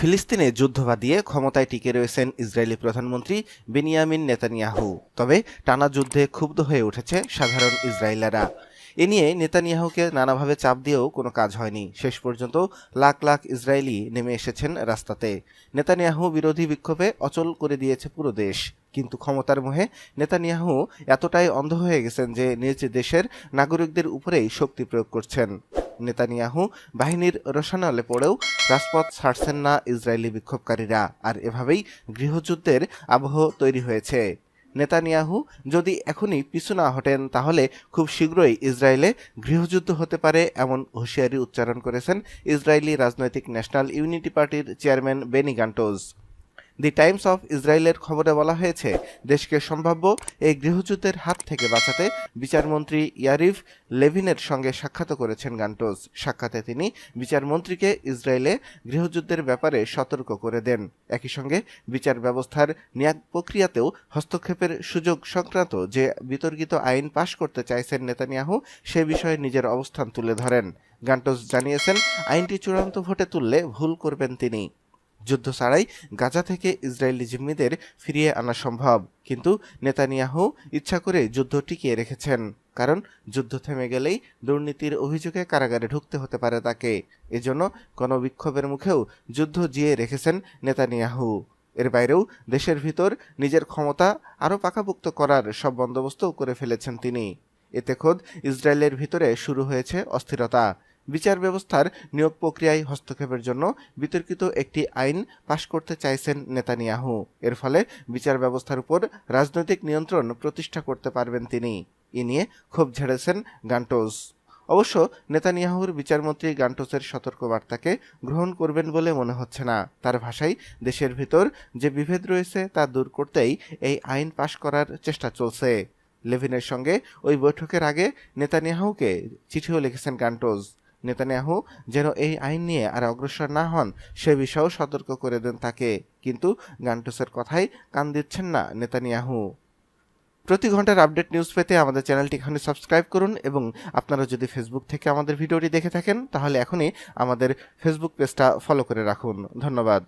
ফিলিস্তিনে যুদ্ধ বাদিয়ে ক্ষমতায় টিকে রয়েছেন ইসরায়েলি প্রধানমন্ত্রী বেনিয়ামিন নেতানিয়াহু। তবে টানা যুদ্ধে ক্ষুব্ধ হয়ে উঠেছে সাধারণ ইসরায়েলিরা। এ নিয়ে নেতানিয়াহুকে নানাভাবে চাপ দিয়েও কোনো কাজ হয়নি। শেষ পর্যন্ত লাখ লাখ ইসরায়েলি নেমে এসেছেন রাস্তাতে। নেতানিয়াহু বিরোধী বিক্ষোভে অচল করে দিয়েছে পুরো দেশ। কিন্তু ক্ষমতার মোহে নেতানিয়াহু এতটাই অন্ধ হয়ে গেছেন যে নিজ দেশের নাগরিকদের উপরেই শক্তি প্রয়োগ করছেন। নেতানিয়াহু বাহিনীর রোশানলে পড়েও রাজপথ ছাড়ছেন না ইসরায়েলি বিক্ষোভকারীরা, আর এভাবেই গৃহযুদ্ধের আবহ তৈরি হয়েছে। নেতানিয়াহু যদি এখনই পিছু না হটেন তাহলে খুব শীঘ্রই ইসরায়েলে গৃহযুদ্ধ হতে পারে, এমন হুঁশিয়ারি উচ্চারণ করেছেন ইসরায়েলি রাজনৈতিক ন্যাশনাল ইউনিটি পার্টির chairman Benny Gantz. The Times of ইসরায়েলের খবরে বলা হয়েছে, দেশকে সম্ভাব্য এই গৃহযুদ্ধের হাত থেকে বাঁচাতে বিচারমন্ত্রী ইয়ারিভ লেভিনের সঙ্গে সাক্ষাৎ করেছেন গান্টোজ। সাক্ষাতে তিনি বিচারমন্ত্রীকে ইসরায়েলে গৃহযুদ্ধের ব্যাপারে সতর্ক করে দেন। একই সঙ্গে বিচার ব্যবস্থার ন্যায় প্রক্রিয়াতেও হস্তক্ষেপের সুযোগ সংক্রান্ত যে বিতর্কিত আইন পাশ করতে চাইছেন নেতানিয়াহু, সে বিষয়ে নিজের অবস্থান তুলে ধরেন। গান্টোজ জানিয়েছেন, আইনটি চূড়ান্ত ভোটে তুললে ভুল করবেন তিনি। যুদ্ধ ছাড়াই গাজা থেকে ইসরায়েলি জিম্মিদের ফিরিয়ে আনা সম্ভব, কিন্তু নেতানিয়াহু ইচ্ছা করে যুদ্ধ টিকিয়ে রেখেছেন। কারণ যুদ্ধ থেমে গেলেই দুর্নীতির অভিযোগে কারাগারে ঢুকতে হতে পারে তাকে। এজন্য গণবিক্ষোভের মুখেও যুদ্ধ জিয়ে রেখেছেন নেতানিয়াহু। এর বাইরেও দেশের ভিতর নিজের ক্ষমতা আরও পাকাপোক্ত করার সব বন্দোবস্ত করে ফেলেছেন তিনি। এতে খোদ ইসরায়েলের ভিতরে শুরু হয়েছে অস্থিরতা। বিচার ব্যবস্থার নিয়োগ প্রক্রিয়ায় হস্তক্ষেপের জন্য বিতর্কিত একটি আইন পাশ করতে চাইছেন নেতানিয়াহু। এর ফলে বিচার ব্যবস্থার উপর রাজনৈতিক নিয়ন্ত্রণ প্রতিষ্ঠা করতে পারবেন তিনি। এ নিয়ে ক্ষোভ ঝেড়েছেন গান্টোজ। অবশ্য নেতানিয়াহুর বিচারমন্ত্রী গান্টোসের সতর্কবার্তাকে গ্রহণ করবেন বলে মনে হচ্ছে না। তার ভাষায়, দেশের ভিতর যে বিভেদ রয়েছে তা দূর করতেই এই আইন পাশ করার চেষ্টা চলছে। লেভিনের সঙ্গে ওই বৈঠকের আগে নেতানিয়াহুকে চিঠিও লিখেছেন গান্টোজ। নেতানিয়াহু যেন এই আইন নিয়ে আর অগ্রসর না হন সে বিষয়েও সতর্ক করে দেন তাকে। কিন্তু গান্টোসের কথাই কান দিচ্ছেন না নেতানিয়াহু। প্রতি ঘন্টার আপডেট নিউজ পেতে আমাদের চ্যানেলটি এখানে সাবস্ক্রাইব করুন, এবং আপনারা যদি ফেসবুক থেকে আমাদের ভিডিওটি দেখে থাকেন তাহলে এখনই আমাদের ফেসবুক পেজটা ফলো করে রাখুন। ধন্যবাদ।